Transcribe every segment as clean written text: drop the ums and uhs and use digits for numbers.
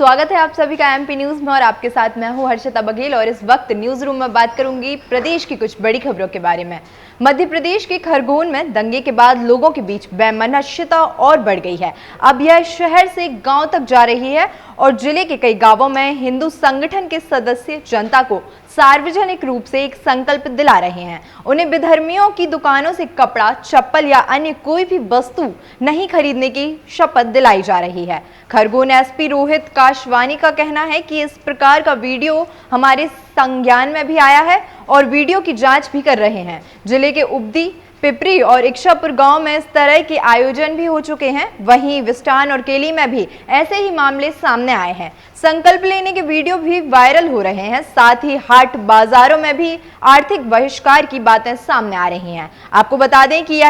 स्वागत है आप सभी का एमपी न्यूज में और आपके साथ मैं हूं हर्षिता बघेल। और इस वक्त न्यूज रूम में बात करूंगी प्रदेश की कुछ बड़ी खबरों के बारे में। मध्य प्रदेश के खरगोन में दंगे के बाद लोगों के बीच वैमनस्यता और बढ़ गई है। अब यह शहर से गांव तक जा रही है और जिले के कई गांवों में हिंदू संगठन के सदस्य जनता को सार्वजनिक रूप से एक संकल्प दिला रहे हैं। उन्हें विधर्मियों की दुकानों से कपड़ा, चप्पल या अन्य कोई भी वस्तु नहीं खरीदने की शपथ दिलाई जा रही है। खरगोन एसपी रोहित काशवानी का कहना है कि इस प्रकार का वीडियो हमारे संज्ञान में भी आया है और वीडियो की जांच भी कर रहे हैं। जिले के उब्दी, पिपरी और इच्छापुर गांव में इस तरह के आयोजन भी हो चुके हैं। वहीं विस्टान और केली में भी ऐसे ही मामले सामने आए हैं। संकल्प लेने के वीडियो भी वायरल हो रहे हैं। साथ ही हाट बाजारों में भी आर्थिक बहिष्कार की बातें सामने आ रही हैं। आपको बता दें कि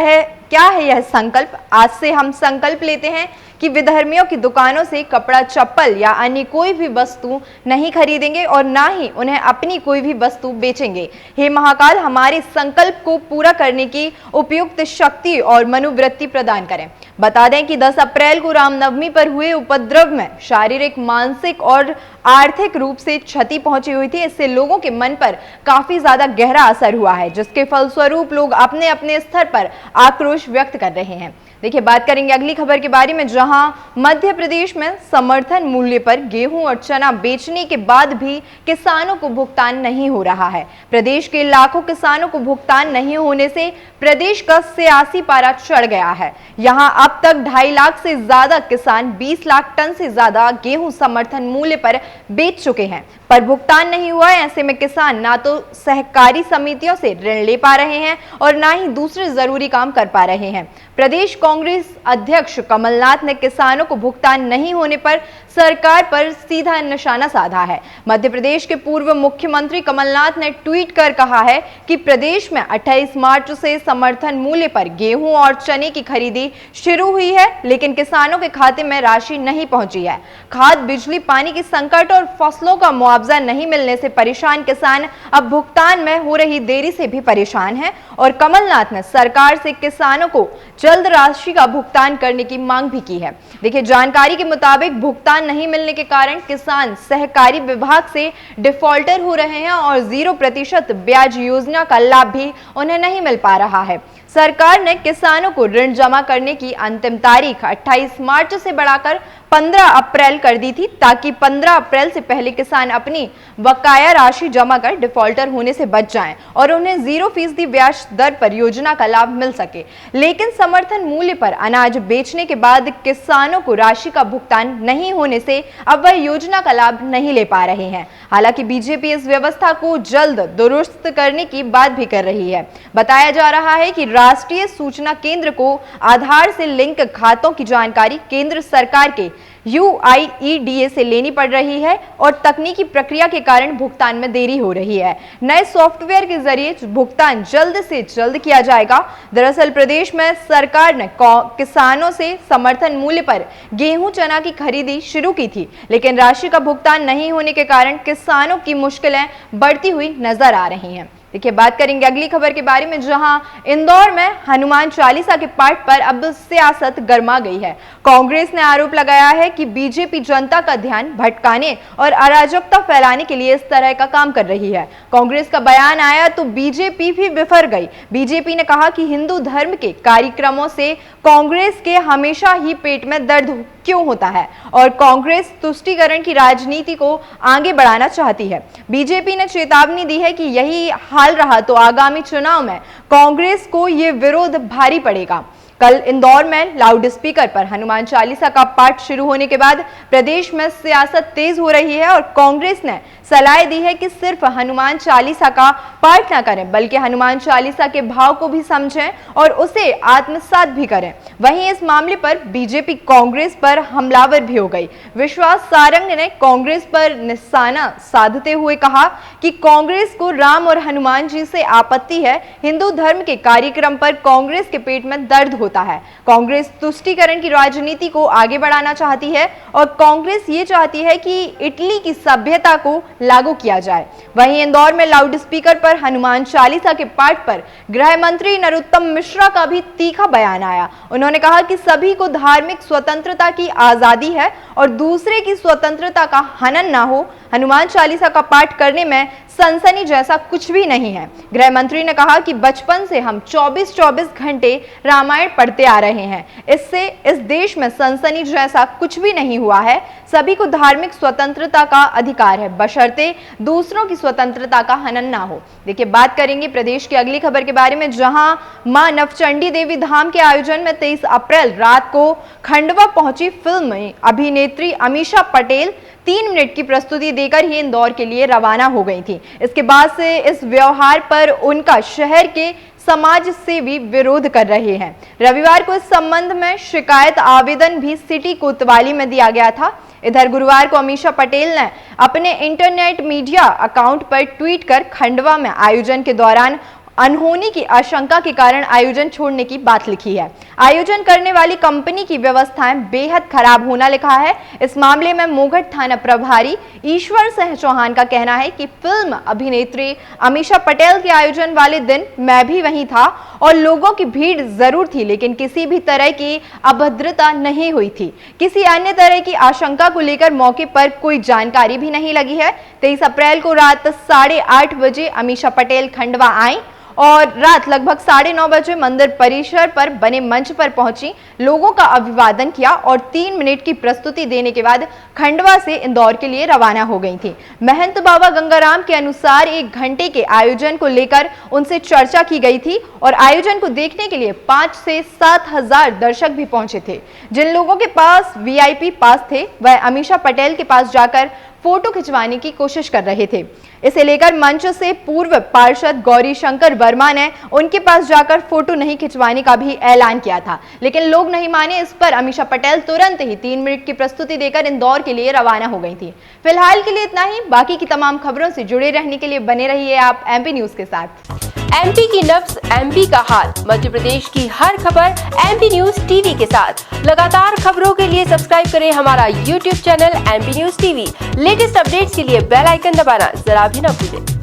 क्या है यह संकल्प। आज से हम संकल्प लेते हैं कि विधर्मियों की दुकानों से कपड़ा, चप्पल या अन्य कोई भी वस्तु नहीं खरीदेंगे और ना ही उन्हें अपनी कोई भी वस्तु बेचेंगे। हे महाकाल हमारे संकल्प को पूरा करने की उपयुक्त शक्ति और मनोवृत्ति प्रदान करें। बता दें कि 10 अप्रैल को रामनवमी पर हुए उपद्रव में शारीरिक, मानसिक और आर्थिक रूप से क्षति पहुंची हुई थी। इससे लोगों के मन पर काफी ज्यादा गहरा असर हुआ है, जिसके फलस्वरूप लोग अपने अपने स्तर पर आक्रोश व्यक्त कर रहे हैं। देखिए, बात करेंगे अगली खबर के बारे में, जहां मध्य प्रदेश में समर्थन मूल्य पर गेहूं और चना बेचने के बाद भी किसानों को भुगतान नहीं हो रहा है। प्रदेश के लाखों किसानों को भुगतान नहीं होने से प्रदेश का सियासी पारा चढ़ गया है। यहां अब तक 2.5 लाख से ज्यादा किसान 20 लाख टन से ज्यादा गेहूं समर्थन मूल्य पर बेच चुके हैं, पर भुगतान नहीं हुआ है। ऐसे में किसान ना तो सहकारी समितियों से ऋण ले पा रहे हैं और ना ही दूसरे जरूरी काम कर पा रहे हैं। प्रदेश कांग्रेस अध्यक्ष कमलनाथ ने किसानों को भुगतान नहीं होने पर सरकार पर सीधा निशाना साधा है। मध्य प्रदेश के पूर्व मुख्यमंत्री कमलनाथ ने ट्वीट कर कहा है कि प्रदेश में 28 मार्च से समर्थन मूल्य पर गेहूं और चने की खरीदी शुरू हुई है, लेकिन किसानों के खाते में राशि नहीं पहुंची है। खाद, बिजली, पानी की संकट और फसलों का मुआवजा नहीं मिलने से परेशान किसान अब भुगतान में हो रही देरी से भी परेशान हैं और कमलनाथ ने सरकार से किसानों को जल्द राशि का भुगतान करने की मांग भी की है। देखिए, जानकारी के मुताबिक भुगतान नहीं मिलने के कारण किसान सहकारी विभाग से डिफॉल्टर हो रहे हैं और 0% ब्याज योजना का लाभ भी उन्हें नहीं मिल पा रहा है। सरकार ने किसानों को ऋण जमा करने की अंतिम तारीख 28 मार्च से बढ़ाकर 15 अप्रैल कर दी थी, ताकि 15 अप्रैल से पहले किसान अपनी बकाया राशि जमा कर डिफॉल्टर होने से बच जाएं और उन्हें 0% ब्याज दर पर योजना का लाभ मिल सके। लेकिन समर्थन मूल्य पर अनाज बेचने के बाद किसानों को राशि का भुगतान नहीं होने से अब वह योजना का लाभ नहीं ले पा रहे हैं। हालांकि बीजेपी इस व्यवस्था को जल्द दुरुस्त करने की बात भी कर रही है। बताया जा रहा है कि राष्ट्रीय सूचना केंद्र को आधार से लिंक खातों की जानकारी केंद्र सरकार के UIDAI से लेनी पड़ रही है और तकनीकी प्रक्रिया के कारण भुगतान में देरी हो रही है। नए सॉफ्टवेयर के जरिए भुगतान जल्द से जल्द किया जाएगा। दरअसल प्रदेश में सरकार ने किसानों से समर्थन मूल्य पर गेहूं, चना की खरीदी शुरू की थी, लेकिन राशि का भुगतान नहीं होने के कारण किसानों की मुश्किलें बढ़ती हुई नजर आ रही हैं। देखिए, बात करेंगे अगली खबर के बारे में, जहां इंदौर में हनुमान चालीसा के पाठ पर अब सियासत गर्मा गई है। कांग्रेस ने आरोप लगाया है कि बीजेपी जनता का ध्यान भटकाने और अराजकता फैलाने के लिए इस तरह का काम कर रही है। कांग्रेस का बयान आया तो बीजेपी भी बिफर गई। बीजेपी ने कहा कि हिंदू धर्म के कार्यक्रमों से कांग्रेस के हमेशा ही पेट में दर्द क्यों होता है और कांग्रेस तुष्टीकरण की राजनीति को आगे बढ़ाना चाहती है। बीजेपी ने चेतावनी दी है कि यही हाल रहा तो आगामी चुनाव में कांग्रेस को ये विरोध भारी पड़ेगा। कल इंदौर में लाउड स्पीकर पर हनुमान चालीसा का पाठ शुरू होने के बाद प्रदेश में सियासत तेज हो रही है और कांग्रेस ने सलाह दी है कि सिर्फ हनुमान चालीसा का पाठ न करें, बल्कि हनुमान चालीसा के भाव को भी समझें और उसे आत्मसात भी करें। वहीं इस मामले पर बीजेपी कांग्रेस पर हमलावर भी हो गई। विश्वास सारंग ने कांग्रेस पर निशाना साधते हुए कहा कि कांग्रेस को राम और हनुमान जी से आपत्ति है। हिंदू धर्म के कार्यक्रम पर कांग्रेस के पेट में दर्द होता है। कांग्रेस तुष्टीकरण की राजनीति को आगे बढ़ाना चाहती है और कांग्रेस ये चाहती है कि इटली की सभ्यता को लागू किया जाए। वहीं इंदौर में लाउड स्पीकर पर हनुमान चालीसा के पाठ पर गृह मंत्री नरोत्तम मिश्रा का भी तीखा बयान आया। उन्होंने कहा कि सभी को धार्मिक स्वतंत्रता की आजादी है और दूसरे की स्वतंत्रता का हनन ना हो। हनुमान चालीसा का पाठ करने में सनसनी जैसा कुछ भी नहीं है। गृह मंत्री ने कहा कि बचपन से हम 24-24 घंटे रामायण पढ़ते आ रहे हैं, इससे इस देश में सनसनी जैसा कुछ भी नहीं हुआ है। सभी को धार्मिक स्वतंत्रता का अधिकार है, बशर्ते दूसरों की स्वतंत्रता का हनन ना हो। देखिए, बात करेंगे प्रदेश की अगली खबर के बारे में, जहां मां नवचंडी देवी धाम के आयोजन में 23 अप्रैल रात को खंडवा पहुंची फिल्म अभिनेत्री अमीषा पटेल 3 मिनट की प्रस्तुति देकर ही इंदौर के लिए रवाना हो गई थी। इसके बाद से इस व्यवहार पर उनका शहर के समाज सेवी विरोध कर रहे हैं। रविवार को इस संबंध में शिकायत आवेदन भी सिटी कोतवाली में दिया गया था। इधर गुरुवार को अमीषा पटेल ने अपने इंटरनेट मीडिया अकाउंट पर ट्वीट कर खंडवा में आयोजन के दौरान अनहोनी की आशंका के कारण आयोजन छोड़ने की बात लिखी है। आयोजन करने वाली कंपनी की व्यवस्थाएं बेहद खराब होना लिखा है। इस मामले में मोघट थाना प्रभारी ईश्वर सिंह चौहान का कहना है कि फिल्म अभिनेत्री अमीषा पटेल के आयोजन वाले दिन मैं भी वहीं था और लोगों की भीड़ जरूर थी, लेकिन किसी भी तरह की अभद्रता नहीं हुई थी। किसी अन्य तरह की आशंका को लेकर मौके पर कोई जानकारी भी नहीं लगी है। 23 अप्रैल को रात 8:30 बजे अमीषा पटेल खंडवा आई और रात लगभग 9:30 बजे मंदिर परिसर पर बने मंच पर पहुंची, लोगों का अभिवादन किया और 3 मिनट की प्रस्तुति देने के बाद खंडवा से इंदौर के लिए रवाना हो गई थी। महंत बाबा गंगाराम के अनुसार 1 घंटे के आयोजन को लेकर उनसे चर्चा की गई थी और आयोजन को देखने के लिए 5 से 7 हजार दर्शक भी पहुंचे थे। जिन लोगों के पास VIP पास थे वह अमीषा पटेल के पास जाकर फोटो खिंचवाने की कोशिश कर रहे थे। इसे लेकर मंच से पूर्व पार्षद गौरी शंकर वर्मा ने उनके पास जाकर फोटो नहीं खिंचवाने का भी ऐलान किया था, लेकिन लोग नहीं माने। इस पर अमीषा पटेल तुरंत ही 3 मिनट की प्रस्तुति देकर इंदौर के लिए रवाना हो गई थी। फिलहाल के लिए इतना ही। बाकी की तमाम खबरों से जुड़े रहने के लिए बने रहिए आप MP न्यूज के साथ। MP की नब्ज MP का हाल, मध्य प्रदेश की हर खबर MP न्यूज TV के साथ। लगातार खबरों के लिए सब्सक्राइब करें हमारा YouTube channel MP news TV। Latest updates के लिए बेल आइकन दबाना जरा भी न भूलें।